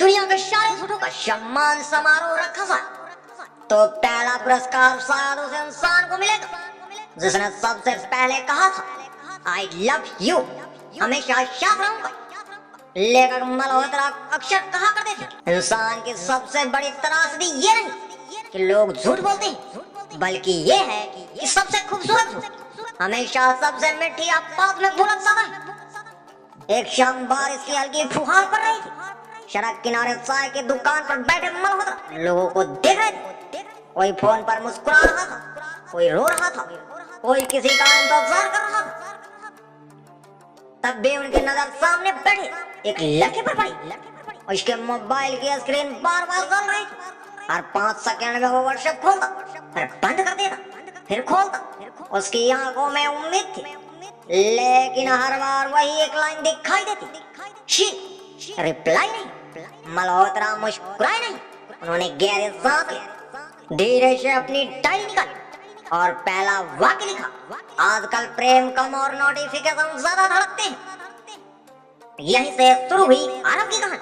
दुनिया के सारे झूठों का सम्मान समारोह रखा था, तो पहला पुरस्कार शायद उस इंसान को मिलेगा जिसने सबसे पहले कहा था आई लव यू, हमेशा याद रहूंगा। लेखक मल्होत्रा अक्सर कहा करते थे इंसान की सबसे बड़ी त्रासदी ये नहीं कि लोग झूठ बोलते हैं, बल्कि ये है कि सबसे खूबसूरत झूठ हमेशा सबसे मीठी आवाज में बोला जाता है। एक शाम बारिश की हल्की फुहार पड़ रही थी। सड़क किनारे चाय की दुकान पर बैठे मल्होत्रा लोगों को देख रहे थे। कोई फोन पर मुस्कुरा रहा था, कोई रो रहा था, कोई किसी का इंतजार कर रहा था। तब भी उनकी नजर सामने बैठे एक लड़के पर पड़ी। उसके मोबाइल की स्क्रीन बार बार जल रही थी। हर 5 सेकंड में वो व्हाट्सएप खोलता, फिर बंद कर देता, फिर खोलता। उसकी आंखों में उम्मीद थी, लेकिन हर बार वही एक लाइन दिखाई देती, शी। रिप्लाई नहीं। मल्होत्रा मुस्कुराए नहीं। उन्होंने गहरी सांस ली, धीरे से अपनी डायरी निकाली और पहला वाक्य लिखा, आजकल प्रेम कम और नोटिफिकेशन ज्यादा धड़कते हैं। यहीं से शुरू हुई आरव की कहानी।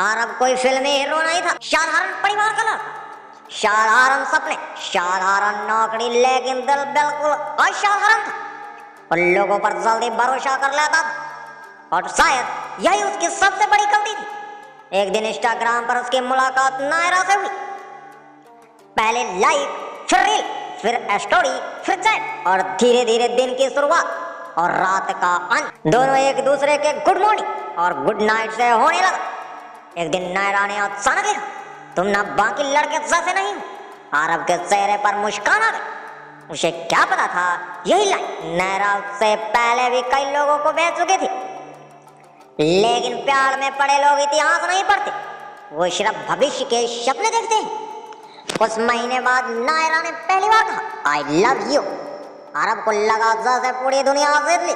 आरव कोई फिल्मी हीरो नहीं था, साधारण परिवार का लड़का, साधारण सपने, साधारण नौकरी, लेकिन दिल बिल्कुल असाधारण था और लोगों पर जल्दी भरोसा कर लेता था। और शायद यही उसकी सबसे बड़ी गलती थी। एक दिन इंस्टाग्राम पर उसकी मुलाकात नायरा से हुई। पहले लाइक, फिर रील, फिर स्टोरी, फिर चैट और धीरे धीरे दिन की शुरुआत और रात का अंत दोनों एक दूसरे के गुड मॉर्निंग और गुड नाइट से होने लगा। एक दिन नायरा ने अचानक लिखा, तुम ना बाकी लड़के जैसे नहीं हो। आरव के चेहरे पर मुस्कान आ गई। उसे क्या पता था यही लाइन नायरा से पहले भी कई लोगों को भेज चुकी थी, लेकिन प्यार में पड़े लोग इतिहास नहीं पढ़ते, वो सिर्फ भविष्य के सपने देखते हैं। कुछ महीने बाद नायरा ने पहली बार कहा आई लव यू। आरव को लगा जैसे पूरी दुनिया जीत ली।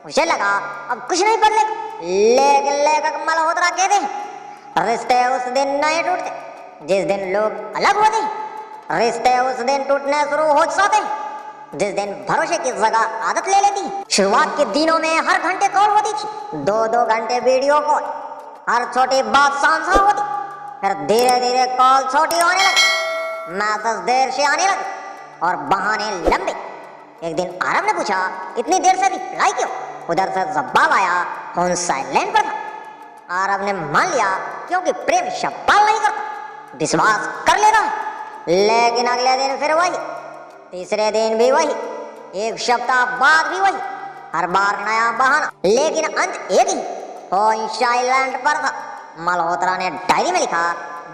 उसे लगा अब कुछ नहीं बदलेगा, लेकिन लेखक मल्होत्रा कहते हैं रिश्ते उस दिन नहीं टूटते जिस दिन लोग अलग होते हैं। रिश्ते उस दिन टूटने शुरू हो जाते हैं जिस दिन भरोसे की जगह आदत ले लेती है। शुरुआत के दिनों में हर घंटे कॉल होती थी, 2-2 घंटे वीडियो कॉल, हर छोटी बात सांझा होती। फिर धीरे धीरे कॉल छोटी होने लगी, मैसेज देर से आने लगे और बहाने लंबे। एक दिन आरव ने पूछा इतनी देर से रिप्लाई क्यों? उधर से जवाब आया फोन साइलेंट पर था। आरव ने मान लिया क्योंकि प्रेम सवाल नहीं करता, विश्वास कर लेता है। लेकिन अगले दिन फिर वही, तीसरे दिन भी वही, एक सप्ताह बाद भी वही, हर बार नया बहाना, लेकिन अंत एक ही, फोन साइलेंट पर था। मल्होत्रा ने डायरी में लिखा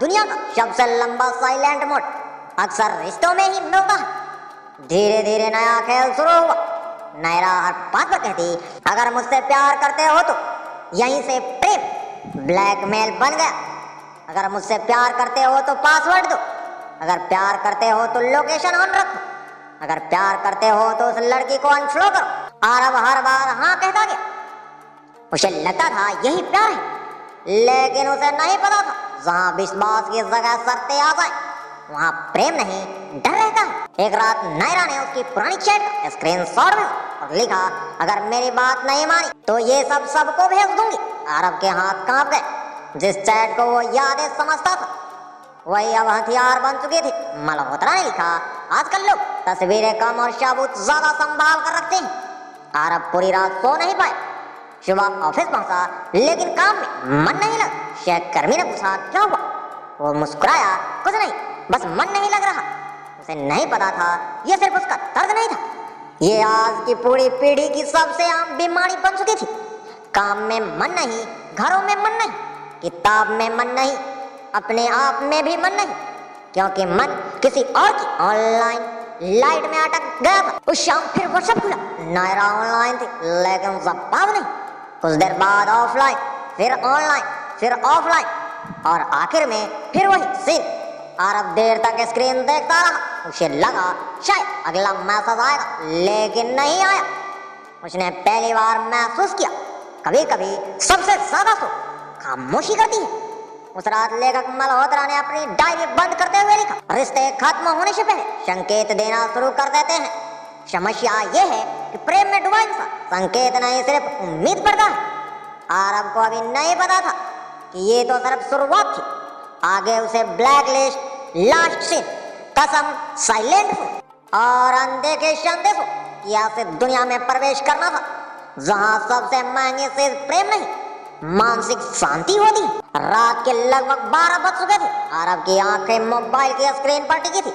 दुनिया का सबसे लंबा साइलेंट मोड अक्सर रिश्तों में ही मिलता है। धीरे धीरे नया खेल शुरू हुआ। नायरा हर बात पर कहती अगर मुझसे प्यार करते हो तो, यहीं से प्रेम ब्लैकमेल बन गया। अगर मुझसे प्यार करते हो तो पासवर्ड दो, अगर प्यार करते हो तो लोकेशन ऑन रखो, अगर प्यार करते हो तो उस लड़की को अनफॉलो करो। आरव हर बार हाँ कहता गया। उसे लगता था यही प्यार है, लेकिन उसे नहीं पता था जहाँ विश्वास की जगह शर्तें आ जाए वहाँ प्रेम नहीं डर रहता है। एक रात नायरा ने उसकी पुरानी चैट का स्क्रीनशॉट भेजा और लिखा अगर मेरी बात नहीं मानी तो ये सब सबको भेज दूंगी। आरव के हाथ कांप गए। जिस चैट को वो यादें समझता था वही अब हथियार बन चुकी थी। मल्होत्रा ने लिखा आजकल लोग तस्वीरें कम और सबूत ज्यादा संभाल कर रखते हैं। आरव पूरी रात सो नहीं पाए। सुबह ऑफिस पहुंचा, लेकिन काम में मन नहीं लगा। सहकर्मी ने पूछा क्या हुआ? वो मुस्कुराया, कुछ नहीं, बस मन नहीं लग रहा। उसे नहीं पता था ये सिर्फ उसका दर्द नहीं था, ये आज की पूरी पीढ़ी की सबसे आम बीमारी बन चुकी थी। काम में मन नहीं, घरों में मन नहीं, किताब में मन नहीं, अपने आप में भी मन नहीं, क्योंकि मन किसी और की ऑनलाइन लाइट में अटक गया था। उस शाम फिर व्हाट्सएप खुला, नायरा ऑनलाइन थी लेकिन जवाब नहीं। कुछ देर बाद ऑफलाइन, फिर ऑनलाइन, फिर ऑफलाइन और आखिर में फिर वही सीन। आरव देर तक स्क्रीन देखता रहा। उसे लगा शायद अगला मैसेज आएगा, लेकिन नहीं आया। उसने पहली बार महसूस किया कभी कभी सबसे ज्यादा तो खामोशी करती है। उस रात लेखक मल्होत्रा ने अपनी डायरी बंद करते हुए लिखा रिश्ते खत्म होने से पहले संकेत देना शुरू कर देते हैं। समस्या ये है कि प्रेम में डूबा इंसान संकेत नहीं सिर्फ उम्मीद करता है। आरब को अभी नहीं पता था कि ये तो सिर्फ शुरुआत थी, आगे उसे ब्लैक लिस्ट, लास्ट सीन, कसम, साइलेंट और अनदेखे संदेशों की ऐसी दुनिया में प्रवेश करना था जहां सबसे महंगी चीज प्रेम नहीं, मानसिक शांति होती। रात के लगभग 12 बज चुके थे। आरब की आंखें मोबाइल की स्क्रीन पर टिकी थी।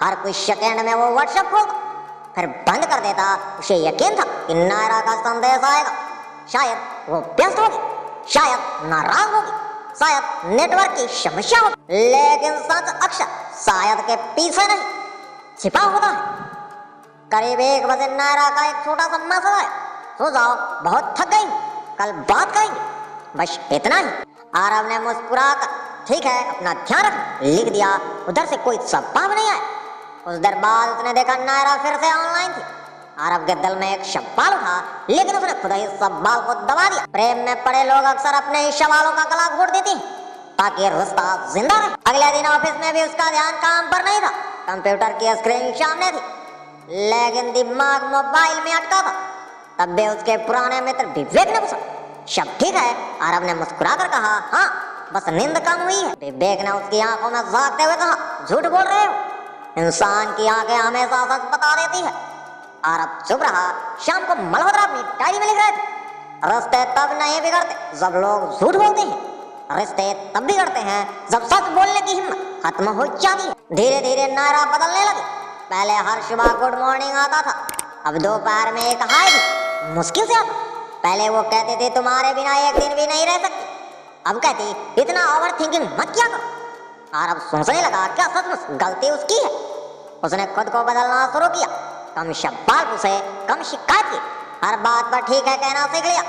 हर कुछ सेकंड में वो व्हाट्सएप खोलता फिर बंद कर देता। उसे यकीन था कि नायरा का संदेश आएगा। शायद वो व्यस्त होगी, शायद नाराज होगी, शायद नेटवर्क की समस्या होगी, लेकिन सच अक्सर शायद के पीछे नहीं छिपा होता है। करीब 1 बजे नायरा का एक छोटा सा मैसेज आया, सो जाओ, बहुत थक गई, कल बात करेंगे, बस इतना ही। आरब ने मुस्कुराकर ठीक है, अपना ध्यान रख लिख दिया। उधर से कोई जवाब नहीं आया। कुछ देर बाद उसने देखा नायरा फिर से ऑनलाइन थी। आरब के दिल में एक सवाल उठा, लेकिन उसने खुद ही सवाल को दबा दिया। प्रेम में पड़े लोग अक्सर अपने ही सवालों का गला घोट देते हैं ताकि रिश्ता जिंदा रहे। अगले दिन ऑफिस में भी उसका ध्यान काम पर नहीं था। कंप्यूटर की स्क्रीन सामने थी, लेकिन दिमाग मोबाइल में अटका था। तब भी उसके पुराने मित्र विवेक ने पूछा, सब ठीक है? आरब ने मुस्कुराकर कहा, हाँ, बस नींद कम हुई है। विवेक ने उसकी आंखों में झांकते हुए कहा, झूठ बोल रहे हो, इंसान की आंखें हमेशा सच बता देती है। आरब चुप रहा। शाम को मल्होत्रा अपनी डायरी में लिख रहे थे, रिश्ते तब नहीं बिगड़ते जब लोग झूठ बोलते हैं, रिश्ते तब बिगड़ते हैं जब सच बोलने की हिम्मत खत्म हो जाती है। धीरे धीरे नायरा बदलने लगी। पहले हर सुबह गुड मॉर्निंग आता था, अब दोपहर में एक हाय भी मुश्किल से आता। पहले वो कहते थे तुम्हारे बिना एक दिन भी नहीं रह सकती, अब कहती इतना ओवर थिंकिंग मत किया करो। आरब सोचने लगा, क्या सचमुच गलती उसकी है? उसने खुद को बदलना शुरू किया, कम सवाल पूछे, कम शिकायत की, हर बात पर ठीक है कहना सीख लिया।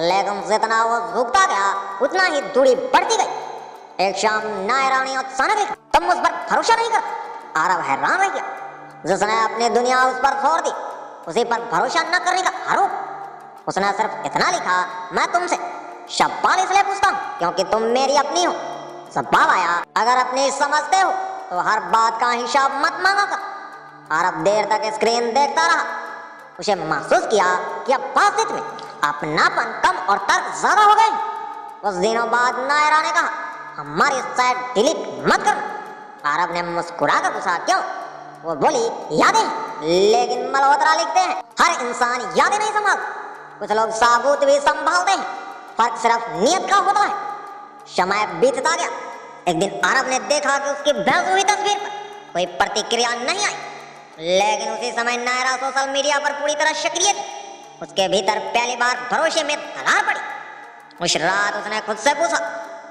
लेकिन जितना वो झुकता गया उतना ही दूरी बढ़ती गई। एक शाम नायरा ने अचानक लिखा, तुम मुझ पर भरोसा नहीं करते। आरब हैरान रह गया। जिसने अपनी दुनिया उस पर छोड़ दी, उसी पर भरोसा न करने का आरोप। उसने सिर्फ इतना लिखा, मैं तुमसे सवाल इसलिए पूछता हूँ क्योंकि तुम मेरी अपनी हो। जवाब आया, अगर अपनी समझते हो तो हर बात का हिसाब मत मांगा कर। आरब देर तक स्क्रीन देखता रहा। उसे महसूस किया कि अब बातचीत में अपनापन कम और तर्क ज्यादा हो गए। कुछ दिनों बाद नायरा ने कहा, हमारी चैट डिलीट मत करना। आरब ने मुस्कुराकर पूछा, क्यों? वो बोली, यादें, लेकिन मल्होत्रा लिखते हैं हर इंसान यादें नहीं संभालता, कुछ लोग साबूत भी संभालते हैं, फर्क सिर्फ नियत का होता है। समय बीतता गया। एक दिन आरब ने देखा कि उसकी भेजी हुई तस्वीर पर कोई प्रतिक्रिया नहीं आई, लेकिन उसी समय नायरा सोशल मीडिया पर पूरी तरह सक्रिय थी। उसके भीतर पहली बार भरोसे में दरार पड़ी। उस रात उसने खुद से पूछा,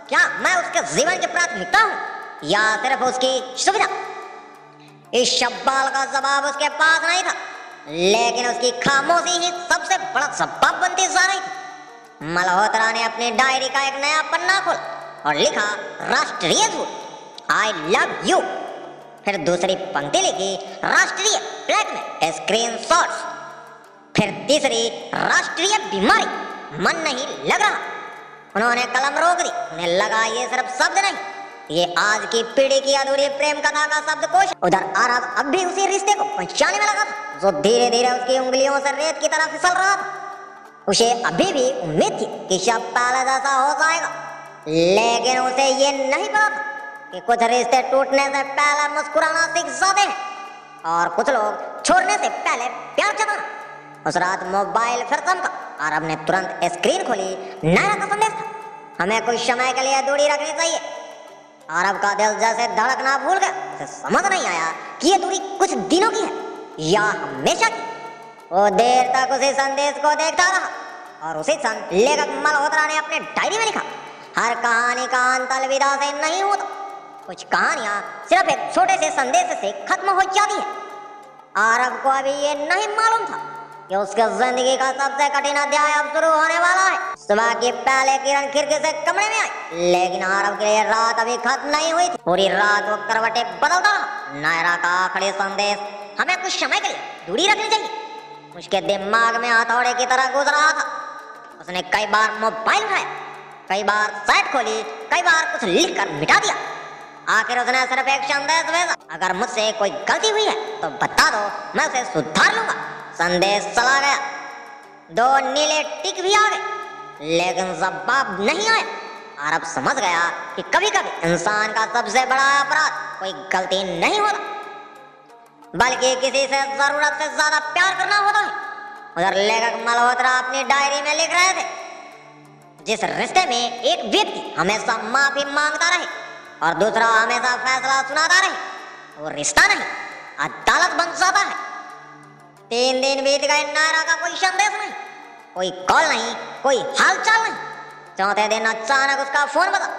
क्या मैं उसके जीवन की प्राथमिकता हूँ या सिर्फ उसकी सुविधा? इस सवाल का जवाब उसके पास नहीं था, लेकिन उसकी खामोशी ही सबसे बड़ा जवाब बनती जा रही थी। मल्होत्रा ने अपनी डायरी का एक नया पन्ना खोला और लिखा, राष्ट्रीय झूठ, आई लव यू। फिर दूसरी पंक्ति लिखी, राष्ट्रीय ब्लैक में स्क्रीन शॉट्स। फिर तीसरी, राष्ट्रीय बीमारी, मन नहीं लग रहा। उन्होंने कलम रोक दी। उन्हें लगा ये सिर्फ शब्द नहीं, ये आज की पीढ़ी की अधूरी प्रेम कथा का शब्दकोश। उधर आरब अब भी उसी रिश्ते को पहचानने में लगा था जो धीरे धीरे उसकी उंगलियों से रेत की तरफ फिसल रहा था। उसे अभी भी उम्मीद थी कि सब पहले जैसा हो जाएगा, लेकिन उसे ये नहीं पता था कि कुछ रिश्ते टूटने से पहले मुस्कुराना सीख जाते हैं और कुछ लोग छोड़ने से पहले प्यार जताना। उस रात मोबाइल फिर चमका। आरब ने तुरंत स्क्रीन खोली। नायरा का संदेश था, हमें कुछ समय के लिए दूरी रखनी चाहिए। आरब का दिल जैसे धड़कना भूल गया। उसे समझ नहीं आया कि ये दूरी कुछ दिनों की है या हमेशा की। वो देर तक उसी संदेश को देखता रहा और उसी क्षण लेखक मल्होत्रा ने अपने डायरी में लिखा, हर कहानी का अंत अलविदा से नहीं होता, कुछ कहानियां सिर्फ एक छोटे से संदेश से खत्म हो जाती है। आरब को अभी ये नहीं मालूम था कि उसके जिंदगी का सबसे कठिन अध्याय अब शुरू होने वाला है। सुबह की पहले किरण खिड़की से कमरे में आई, लेकिन आरब के लिए रात अभी खत्म नहीं हुई थी। पूरी रात वो करवटें बदलता रहा। नायरा का आखिरी संदेश, हमें कुछ समय के लिए दूरी रखनी चाहिए, उसके दिमाग में हथौड़े की तरह गुजर रहा था। उसने कई बार मोबाइल उठाया, कई बार साइट खोली, कई बार कुछ लिखकर मिटा दिया। आखिर उसने सिर्फ एक संदेश भेजा, अगर मुझसे कोई गलती हुई है तो बता दो, मैं उसे सुधार लूंगा। संदेश चला गया, 2 नीले टिक भी आ गए, लेकिन जवाब नहीं आया। आरब समझ गया कि कभी कभी इंसान का सबसे बड़ा अपराध कोई गलती नहीं होता, बल्कि किसी से जरूरत से ज्यादा प्यार करना होता है। उधर लेखक मल्होत्रा अपनी डायरी में लिख रहे थे, जिस रिश्ते में एक व्यक्ति हमेशा माफी मांगता रहे और दूसरा हमेशा फैसला सुनाता रहे, वो रिश्ता नहीं अदालत बन जाता है। 3 दिन बीत गए, नायरा का कोई संदेश नहीं, कोई कॉल नहीं, कोई हालचाल नहीं। चौथे दिन अचानक उसका फोन बजा,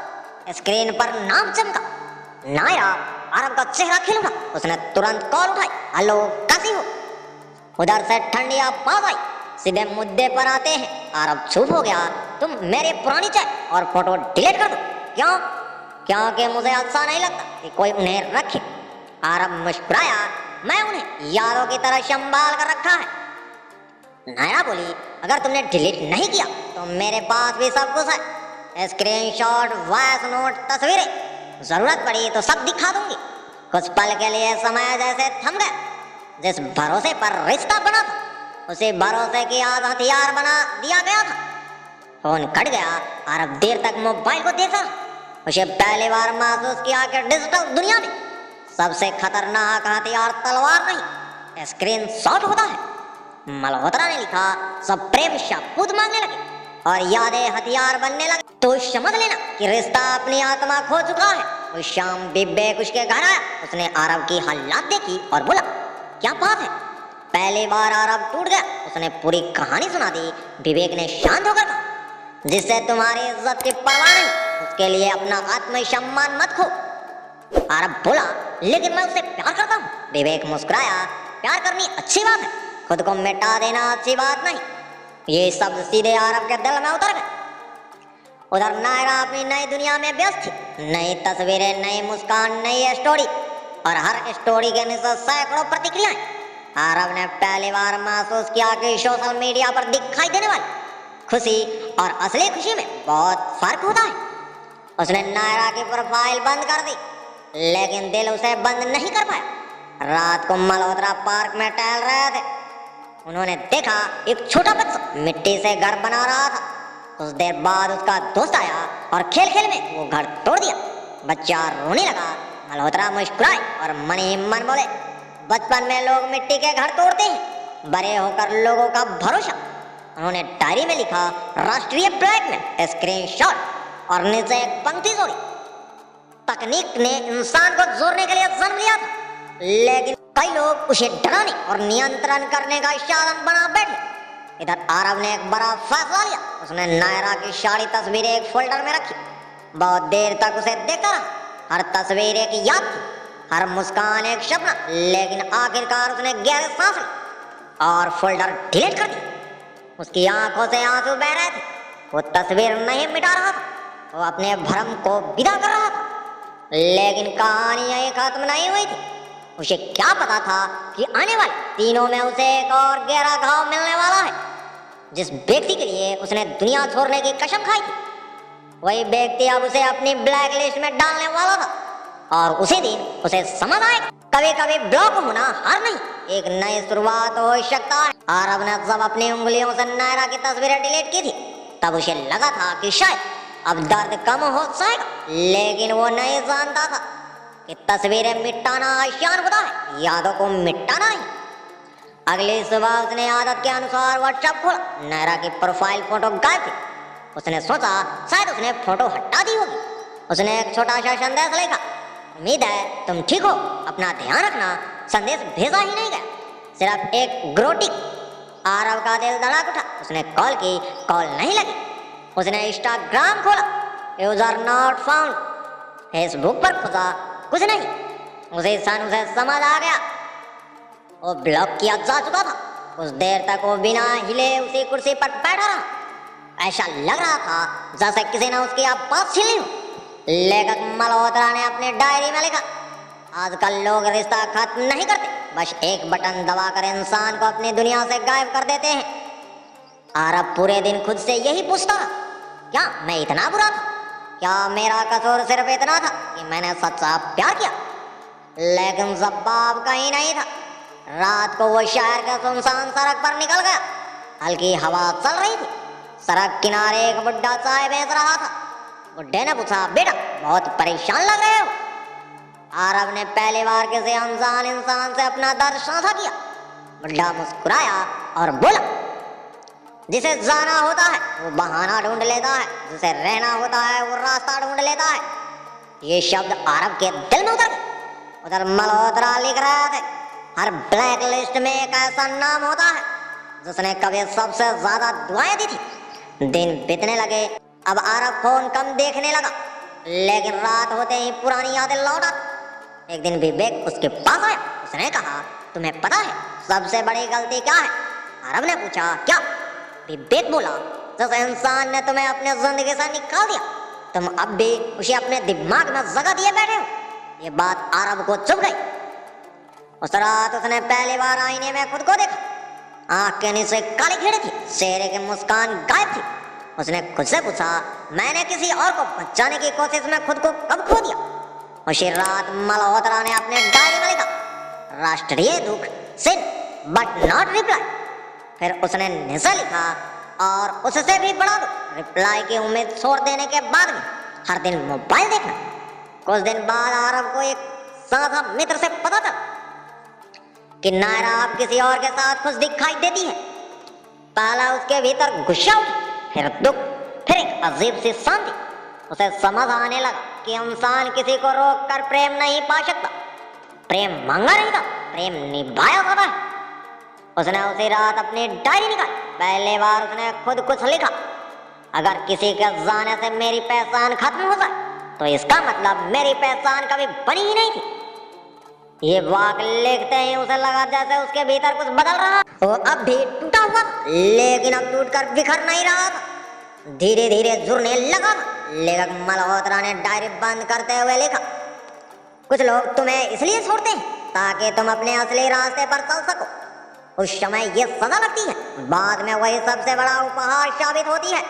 स्क्रीन पर नाम चमका, नायरा। आरब का चेहरा खिल उठा, उसने तुरंत कॉल उठाई, हेलो कैसी हो? उधर से ठंडी आवाज आई, सीधे मुद्दे पर आते हैं। आरब चुप हो गया, तुम मेरे पुरानी चैट और फोटो डिलीट कर दो। क्यों? क्योंकि मुझे अच्छा नहीं लगता कि कोई उन्हें रखे। आरब मुस्कुराया, मैं उन्हें यादों की तरह संभाल कर रखा है। नायरा बोली, अगर तुमने डिलीट नहीं किया तो मेरे पास भी सब कुछ है, स्क्रीनशॉट, वॉइस नोट, तस्वीरें, जरूरत पड़ी तो सब दिखा दूंगी। कुछ पल के लिए समय जैसे थम गया। जिस भरोसे पर रिश्ता बना था, उसी भरोसे की आज हथियार बना दिया गया था। फोन कट गया। आरब देर तक मोबाइल को देखा। उसे पहली बार महसूस किया कि डिजिटल दुनिया में सबसे खतरनाक हथियार तलवार नहीं, स्क्रीन शॉट होता है। मल्होत्रा ने लिखा, सब प्रेम शपथ मांगने लगे और यादें हथियार बनने लगे। तो समझ लेना कि रिश्ता अपनी आत्मा खो चुका है। उस शाम विवेक उसके घर आया। उसने आरब की हालात देखी और बोला, क्या बात है? पहली बार आरब टूट गया। उसने पूरी कहानी सुना दी। विवेक ने शांत होकर कहा, जिससे तुम्हारी इज्जत की परवाह नहीं, उसके लिए अपना आत्मसम्मान मत खो। आरब बोला, लेकिन मैं उससे प्यार करता हूँ। विवेक मुस्कुराया, प्यार करनी अच्छी बात है, खुद को मिटा देना अच्छी बात नहीं। ये शब्द सीधे आरब के दिल में उतर गए। उधर नायरा अपनी नई दुनिया में व्यस्त थी। नई तस्वीरें, नई मुस्कान, नई स्टोरी, और हर स्टोरी के नीचे सैकड़ों प्रतिक्रियाएं। आरब ने पहली बार महसूस किया कि सोशल मीडिया पर दिखाई देने वाली खुशी और असली खुशी में बहुत फर्क होता है। उसने नायरा की प्रोफाइल बंद कर दी, लेकिन दिल उसे बंद नहीं कर पाया। रात को मल्होत्रा पार्क में टहल रहे थे। उन्होंने देखा एक छोटा बच्चा मिट्टी से घर बना रहा था। कुछ देर बाद उसका दोस्त आया और खेल खेल में वो घर तोड़ दिया। बच्चा रोने लगा। मल्होत्रा मुस्कुराए और मन ही मन बोले, बचपन में लोग मिट्टी के घर तोड़ते हैं, बड़े होकर लोगों का भरोसा। उन्होंने डायरी में लिखा, राष्ट्रीय ब्लैकमेल, स्क्रीनशॉट और नीचे एक पंक्ति जोड़ी, तकनीक ने इंसान को जोड़ने के लिए जन्म लिया था, लेकिन कई लोग उसे डराने और नियंत्रण करने का साधन बना बैठे। इधर आरब ने एक बड़ा फैसला लिया। उसने नायरा की सारी तस्वीरें एक फोल्डर में रखी। बहुत देर तक उसे देखता रहा। हर तस्वीर एक याद थी, हर मुस्कान एक सपना। लेकिन आखिरकार उसने गहरी सांस ली और फोल्डर डिलीट कर दिया। उसकी आंखों से आंसू बह रहे थे। वो तस्वीर नहीं मिटा रहा था, वो अपने भ्रम को विदा कर रहा था। लेकिन कहानी यही खत्म नहीं हुई थी। उसे क्या पता था कि आने वाले दिनों में उसे एक और गहरा घाव मिलने वाला है। जिस व्यक्ति के लिए उसने दुनिया छोड़ने की कसम खाई थी, वही व्यक्ति अब उसे अपनी ब्लैक लिस्ट में डालने वाला था। और उसी दिन उसे समझ आएगा, कभी कभी ब्लॉक होना हार नहीं, एक नई शुरुआत हो सकता है। आरब ने जब अपनी उंगलियों से नायरा की तस्वीरें डिलीट की थी, तब उसे लगा था कि शायद अब दर्द कम हो जाएगा। लेकिन वो नहीं जानता था कि तस्वीरें मिटाना आसान होता है, यादों को मिटाना नहीं। अगली सुबह उसने आदत के अनुसार व्हाट्सएप खोला। नायरा की प्रोफाइल फोटो गायब थी। उसने सोचा शायद उसने फोटो हटा दी होगी। उसने एक छोटा सा संदेश लिखा, उम्मीद है तुम ठीक हो, अपना ध्यान रखना। संदेश भेजा ही नहीं गया, सिर्फ एक ग्रोटिक। आरब का दिल धड़क उठा। उसने कॉल की, कॉल नहीं लगी। उसने इंस्टाग्राम खोला, यूजर नॉट फाउंड। फेसबुक पर खोजा, कुछ नहीं। उसे समझ आ गया, वो ब्लॉक किया जा चुका था। कुछ देर तक वो बिना हिले उसी कुर्सी पर बैठा रहा। ऐसा लग रहा था जैसे किसी ने उसकी आवाज छीन ली हो। लेखक मल्होत्रा ने अपनी डायरी में लिखा, आजकल लोग रिश्ता खत्म नहीं करते, बस एक बटन दबाकर इंसान को अपनी दुनिया से गायब कर देते हैं। आरब पूरे दिन खुद से यही पूछता, क्या मैं इतना बुरा था? क्या मेरा कसूर सिर्फ इतना था कि मैंने सच्चा प्यार किया? लेकिन जवाब कहीं नहीं था। रात को वो शहर के सुनसान सड़क पर निकल गया। हल्की हवा चल रही थी। सड़क किनारे एक बुड्ढा चाय बेच रहा था। बुड्ढे ने पूछा, बेटा बहुत परेशान लग रहे हो? आरब ने पहली बार किसी अनजान इंसान से अपना दर्द साझा किया। बुड्ढा मुस्कुराया और बोला, जिसे जाना होता है वो बहाना ढूंढ लेता है, जिसे रहना होता है वो रास्ता ढूंढ लेता है। ये शब्द आरब के दिल में उतर गए। उधर मल्होत्रा लिख रहे थे, हर ब्लैक लिस्ट में एक ऐसा नाम होता है जिसने कभी सबसे ज्यादा दुआएं दी थी। दिन बीतने लगे। अब आरब फोन कम देखने लगा, लेकिन रात होते ही पुरानी यादें लौट आती। एक दिन विवेक उसके पास आया। उसने कहा, तुम्हें पता है सबसे बड़ी गलती क्या है? आरब ने पूछा, क्या? विवेक बोला, जिस इंसान ने तुम्हें अपने जिंदगी से निकाल दिया, तुम अब भी उसे अपने दिमाग में जगह दिए बैठे हो। ये बात आरब को चुभ गई। उस रात उसने पहली बार आईने में खुद को देखा। आंख के नीचे काली घेरे थी, चेहरे की मुस्कान गायब थी। उसने खुद से पूछा, मैंने किसी और को बचाने की कोशिश में खुद को कब खो दिया? उसी रात मल्होत्रा ने अपने डायरी में लिखा, राष्ट्रीय दुख सिन बट नॉट रिप्लाई। फिर उसने निशा लिखा और उससे भी बड़ा दुख रिप्लाई की उम्मीद छोड़ देने के बाद भी हर दिन मोबाइल देखना। कुछ दिन बाद आरब को एक साझा मित्र से पता चला कि नायरा अब किसी और के साथ खुश दिखाई देती है। पहला उसके भीतर गुस्सा उठा, फिर दुख, फिर एक अजीब सी शांति। उसे समझ आने लगा कि इंसान किसी को रोक कर प्रेम नहीं पा सकता। प्रेम मांगा नहीं था, प्रेम निभाया जाता है। उसने उसी रात अपनी डायरी निकाली। पहली बार उसने खुद कुछ लिखा, अगर किसी के जाने से मेरी पहचान खत्म हो जाए तो इसका मतलब मेरी पहचान कभी बनी ही नहीं थी। ये वाक्य लिखते ही उसे लगा जैसे उसके भीतर कुछ बदल रहा। वो अब भी टूटा हुआ, लेकिन अब टूटकर बिखर नहीं रहा था, धीरे धीरे जुड़ने लगा था। लेखक मल्होत्रा ने डायरी बंद करते हुए लिखा, कुछ लोग तुम्हें इसलिए छोड़ते हैं ताकि तुम अपने असली रास्ते पर चल सको। उस समय ये सजा लगती है, बाद में वही सबसे बड़ा उपहार साबित होती है।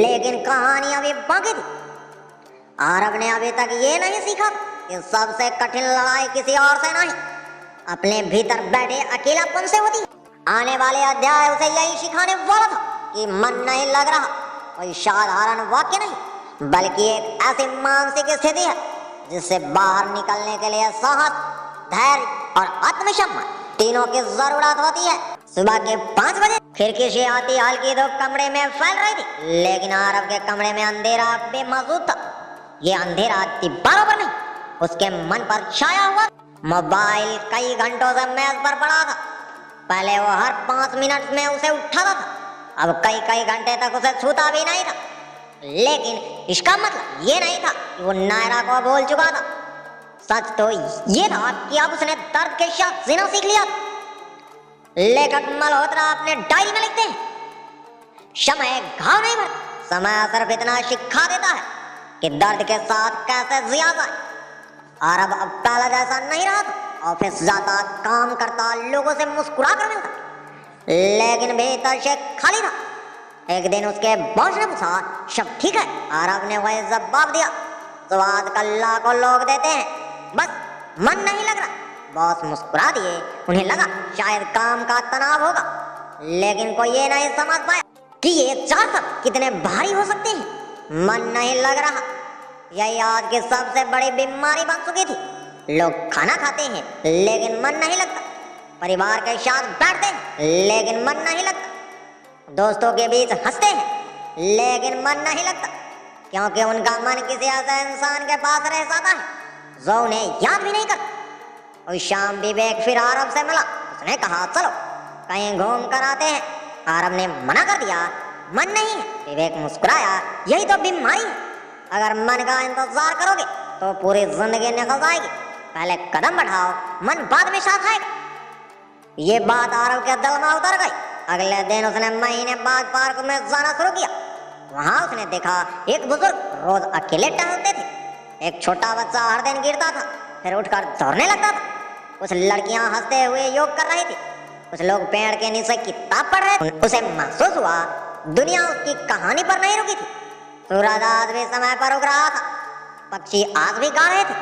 लेकिन कहानी अभी बाकी थी। आरब ने अभी तक ये नहीं सीखा कि सबसे कठिन लड़ाई किसी और से नहीं, अपने भीतर बैठे अकेलापन से होती है। आने वाले अध्याय उसे यही सिखाने वाला था कि मन नहीं लग रहा कोई साधारण वाक्य नहीं, बल्कि एक ऐसी मानसिक स्थिति है जिससे बाहर निकलने के लिए साहस, धैर्य और आत्मसम्मान तीनों की जरूरत होती है। सुबह के 5 बजे खिड़की से आती हल्की धूप कमरे में फैल रही थी, लेकिन आरब के कमरे में अंधेरा भी मौजूद था। ये अंधेरा दीवारों पर नहीं, उसके मन पर छाया हुआ। मोबाइल कई घंटों से मेज पर पड़ा था। पहले वो हर 5 मिनट में उसे उठाता था, अब कई कई घंटे तक उसे छूता भी नहीं था। लेकिन इसका मतलब ये नहीं था कि वो नायरा को भूल चुका था। सच तो ये था कि अब उसने दर्द के साथ जीना सीख लिया। लेखक मल्होत्रा अपने डायरी में लिखते हैं, समय घाव नहीं भरता, समय सिर्फ इतना सिखा देता है कि दर्द के साथ कैसे जिया जाए। आरब अब पहला जैसा नहीं रहा था। ऑफिस जाता, काम करता, लोगों से मुस्कुरा कर मिलता, लेकिन भीतर से खाली था। एक दिन उसके बॉस ने पूछा, सब ठीक है? आरब ने वही जवाब दिया जो आजकल लाखों लोग देते हैं, बस मन नहीं लग रहा। बॉस मुस्कुरा दिए। उन्हें लगा शायद काम का तनाव होगा, लेकिन कोई ये नहीं समझ पाया कि ये 4 शब्द कितने भारी हो सकते हैं। मन नहीं लग रहा, यही आज की सबसे बड़ी बीमारी बन चुकी थी। लोग खाना खाते हैं लेकिन मन नहीं लगता, परिवार के साथ बैठते हैं लेकिन मन नहीं लगता, दोस्तों के बीच हंसते हैं लेकिन मन नहीं लगता, क्योंकि उनका मन किसी ऐसे इंसान के पास रह जाता है जो उन्हें याद भी नहीं करता। और शाम विवेक फिर आरब से मिला। उसने कहा, चलो कहीं घूम कर आते हैं। आरब ने मना कर दिया, मन नहीं है। विवेक मुस्कुराया, यही तो बीमारी है, अगर मन का इंतजार करोगे तो पूरी जिंदगी निकल जाएगी। पहले कदम बढ़ाओ, मन बाद में साथ आएगा। ये बात आरब के दिल में उतर गई। अगले दिन उसने महीने बाद पार्क में जाना शुरू किया। वहां उसने देखा एक बुजुर्ग रोज अकेले टहलते थे। एक छोटा बच्चा हर दिन गिरता था, फिर उठकर दौड़ने लगता था। कुछ लड़कियां हंसते हुए योग कर रही थी, कुछ लोग पेड़ के नीचे किताब पढ़ रहे थे। उसे महसूस हुआ दुनिया उसकी कहानी पर नहीं रुकी थी। सूरज आज भी समय पर उग रहा था, पक्षी आज भी गा रहे थे,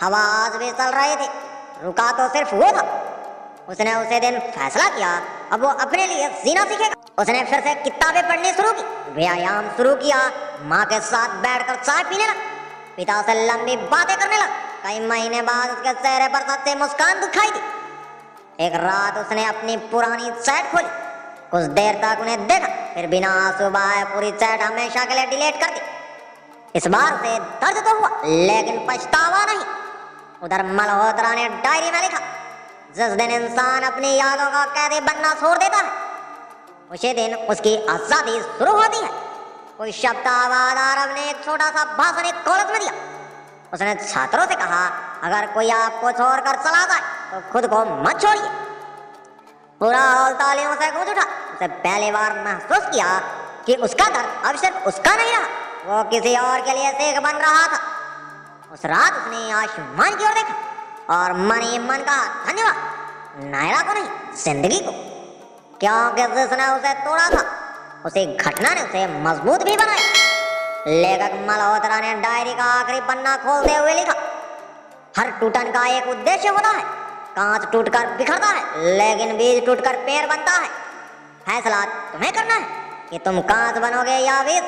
हवा आज भी चल रहे थे। रुका तो सिर्फ वो था। उसने उसे दिन फैसला किया अब वो अपने लिए जीना सीखेगा। उसने फिर से किताबें पढ़नी शुरू की, व्यायाम शुरू किया, माँ के साथ बैठकर चाय पीने लगा, पिता से लंबी बातें करने लगा। कई महीने बाद उसके चेहरे पर सच्ची मुस्कान दिखाई दी। एक रात उसने अपनी पुरानी चैट खोली, कुछ देर तक उन्हें देखा, फिर बिना आंसू बहाए पूरी चैट हमेशा के लिए डिलीट कर दी। इस बार से दर्द तो हुआ लेकिन पछतावा नहीं। उधर मल्होत्रा ने डायरी में लिखा, जिस दिन इंसान अपनी यादों का कैदी बनना छोड़ देता है उसी दिन उसकी आजादी शुरू होती है। कोई शब्दावाद आरव ने एक छोटा सा भाषण एक कॉलेज में दिया। उसने छात्रों से कहा, अगर कोई आपको छोड़कर चला जाए तो खुद को मत छोड़िए। पूरा हॉल तालियों से गूंज उठा। उसे पहली बार महसूस किया कि उसका दर्द अब सिर्फ उसका नहीं रहा, वो किसी और के लिए सीख बन रहा था। उस रात उसने आसमान की ओर देखा और मन ही मन कहा, धन्यवाद नायरा को नहीं, जिंदगी को, क्योंकि जिसने उसे तोड़ा था उसी घटना ने उसे मजबूत भी बनाया। लेखक मल्होत्रा ने डायरी का आखिरी पन्ना खोलते हुए लिखा, हर टूटन का एक उद्देश्य होता है। कांच टूटकर बिखरता है लेकिन बीज टूटकर पेड़ बनता है। फैसला तुम्हें करना है कि तुम कांच बनोगे या बीज।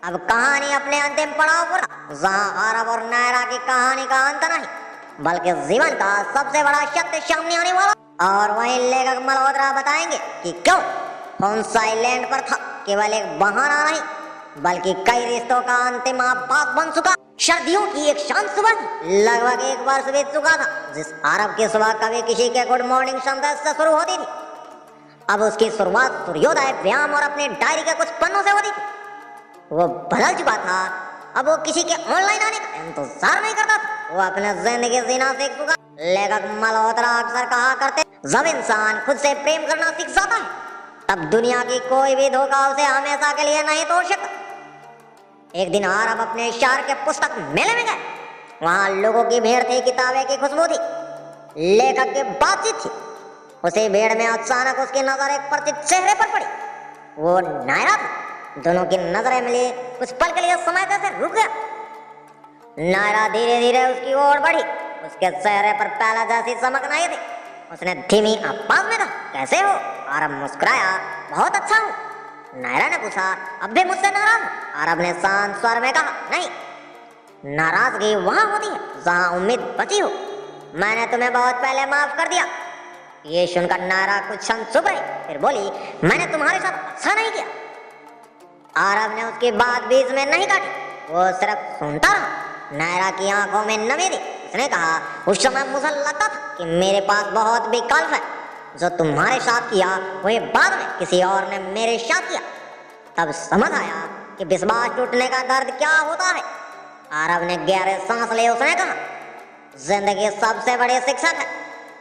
अब कहानी अपने अंतिम पड़ाव पर, जहां आरव और नायरा की कहानी का अंत नहीं बल्कि जीवन का सबसे बड़ा सत्य सामने आने वाला। और वहीं लेखक मल्होत्रा बताएंगे कि क्यों फोन साइलेंट पर था केवल एक बहाना नहीं बल्कि कई रिश्तों का अंतिम आभास बन चुका। सर्दियों की एक शांत सुबह थी, लगभग एक वर्ष बीत चुका था जिस आरव की सुबह कभी किसी के गुड मॉर्निंग संदेश से शुरू होती थी, अब उसकी शुरुआत सूर्योदय, व्यायाम और अपने डायरी के कुछ पन्नों से होती थी। वो बदल चुका था, अब वो किसी के ऑनलाइन आने का इंतजार नहीं करता था, वो अपने जिंदगी जीना सीख चुका। लेखक मल्होत्रा अक्सर कहा करते, जब इंसान खुद से प्रेम करना सीख जाता है तब दुनिया की कोई भी धोखा उसे हमेशा के लिए नहीं तोड़ सकता। एक दिन आरव अपने शहर के पुस्तक मेले में गए। वहां लोगों की भीड़ थी, किताबें की खुशबू थी, लेखक की बातचीत थी। उसी भीड़ में अचानक उसकी नजर एक परिचित चेहरे पर पड़ी। वो नायरा थी। दोनों की नजरें मिली, कुछ पल के लिए समय जैसे रुक गया। नायरा धीरे धीरे उसकी ओर बढ़ी, उसके चेहरे पर पहले जैसी चमक नहीं थी। उसने धीमी आवाज में कहा, कैसे हो? आरव मुस्कुराया, बहुत अच्छा हूँ। नायरा ने पूछा, अब भी मुझसे नाराज हो? आरव ने शांत स्वर में कहा, नहीं, नाराजगी वहां होती है जहां उम्मीद बची हो। मैंने तुम्हें बहुत पहले माफ कर दिया। ये सुनकर नायरा कुछ क्षण चुप रही, फिर बोली, मैंने तुम्हारे साथ अच्छा नहीं किया। आरव ने उसकी बात बीच में नहीं काटी, वो सिर्फ सुनता रहा। नायरा की आंखों में नमी थी। उसने कहा, उस समय मुझे लगता था कि मेरे पास बहुत विकल्प है। जो तुम्हारे साथ किया वही बाद में किसी और ने मेरे साथ किया। तब समझ आया कि विश्वास टूटने का दर्द क्या होता है। आरव ने गहरे सांस लिए। उसने कहा, जिंदगी सबसे बड़ी शिक्षक है।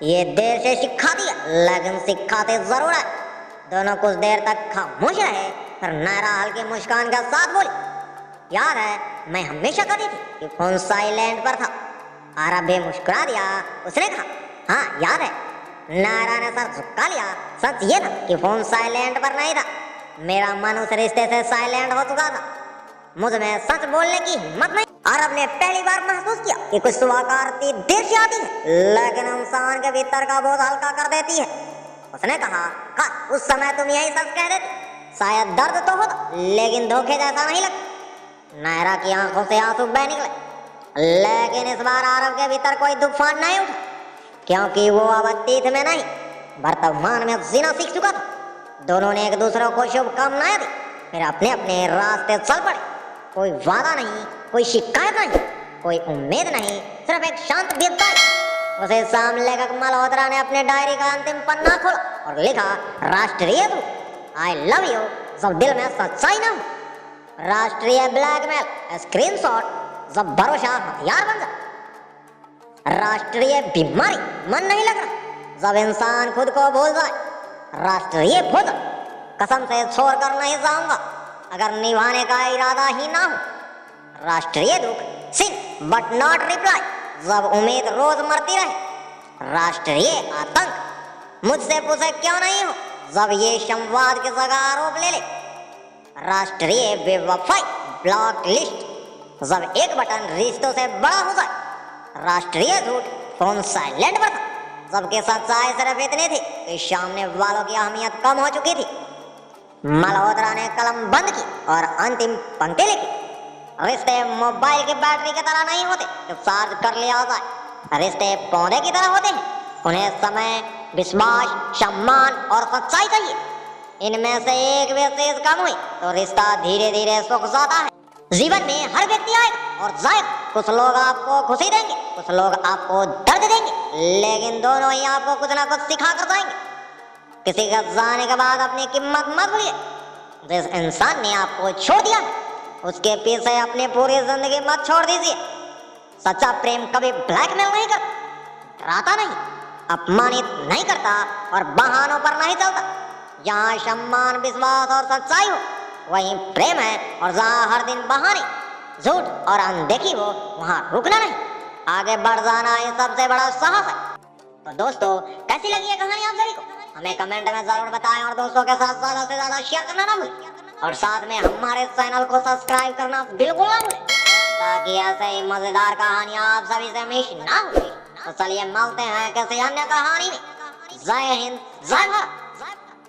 ये देर से सिखाती है लेकिन सिखाते जरूर है। दोनों कुछ देर तक खामोश रहे, फिर नायरा हल्की मुस्कान के साथ बोली, याद है मैं हमेशा कहती थी कि फोन साइलेंट पर था। आरव भी मुस्कुरा दिया। उसने कहा, हाँ याद है। नायरा ने सर झुका लिया। सच ये था कि फोन साइलेंट पर नहीं था, मेरा मन उस रिश्ते से साइलेंट हो चुका था। मुझ में सच बोलने की हिम्मत नहीं। आरव ने पहली बार महसूस किया कि कुछ स्वाकारती देर से आती है लेकिन इंसान के भीतर का बोझ हल्का कर देती है। उसने कहा, काश उस समय तुम यही सच कह देती, शायद दर्द तो होता लेकिन धोखे जैसा नहीं लगता। नायरा की आंखों से आंसू बह निकले, लेकिन इस बार आरव के भीतर कोई तूफान नहीं उठा, क्योंकि वो अब अतीत में नहीं वर्तमान में जीना सीख चुका था। दोनों ने एक दूसरे को शुभकामनाएं दी, फिर अपने अपने रास्ते चल पड़े। कोई वादा नहीं, कोई शिकायत नहीं, कोई उम्मीद नहीं, सिर्फ एक शांत बेताई। उसे शाम लेखक मल्होत्रा ने अपने डायरी का अंतिम पन्ना खोला और लिखा, राष्ट्रीय दूत, आई लव यू, जब दिल में सच्चाई ना हो। राष्ट्रीय ब्लैकमेल, स्क्रीनशॉट, जब भरोसा हथियार बन जाए। राष्ट्रीय बीमारी, मन नहीं लग रहा, जब इंसान खुद को भूल जाए। राष्ट्रीय भोजन, कसम से छोड़कर नहीं जाऊंगा अगर निभाने का इरादा ही ना हो। राष्ट्रीय दुख, सिन बट नॉट रिप्लाई, जब उम्मीद रोज मरती रहे। राष्ट्रीय आतंक, मुझसे पूछे क्यों नहीं हो, जब ये संवाद की जगह आरोप ले ले। राष्ट्रीय बेवफाई, ब्लॉक लिस्ट। जब एक बटन रिश्तों से बड़ा हो जाए, राष्ट्रीय झूठ फोन साइलेंट पर था, जबकि सच्चाई सिर्फ इतनी थी कि सामने वालों की अहमियत कम हो चुकी थी। मल्होत्रा ने कलम बंद की और अंतिम पंक्ति लिखी, रिश्ते मोबाइल की बैटरी की तरह नहीं होते जो चार्ज कर लिया जाए। रिश्ते पौधे की तरह होते हैं, उन्हें समय, विश्वास, सम्मान और सच्चाई चाहिए। इनमें से एक विशेष कम हुई तो रिश्ता धीरे धीरे सूख जाता है। जीवन में हर व्यक्ति आएगा और जाएगा। कुछ लोग आपको खुशी देंगे, कुछ लोग आपको दर्द देंगे, लेकिन दोनों ही आपको कुछ ना कुछ सिखा कर जाएंगे। किसी के जाने के बाद अपनी कीमत मत भूलिए। जिस इंसान ने आपको छोड़ दिया, उसके पीछे अपनी पूरी जिंदगी मत छोड़ दीजिए। सच्चा प्रेम कभी ब्लैकमेल नहीं करता, डराता नहीं, अपमानित नहीं करता और बहानों पर नहीं चलता। जहाँ सम्मान, विश्वास और सच्चाई हो, वहीं प्रेम है। और जहाँ हर दिन बहाने, झूठ और अनदेखी हो, वहाँ रुकना नहीं, आगे बढ़ जाना ही सबसे बड़ा साहस है। तो दोस्तों, कैसी लगी ये कहानी आप सभी को? हमें कमेंट में जरूर बताएं और दोस्तों के साथ ज्यादा से ज्यादा शेयर करना ना भूलें और साथ में हमारे चैनल को सब्सक्राइब करना बिल्कुल ना भूलें, ताकि ऐसे ही मजेदार कहानियां आप सभी से मिस ना हो। तो चलिए मिलते हैं किसी अन्य कहानी में। जय हिंद, जय भारत।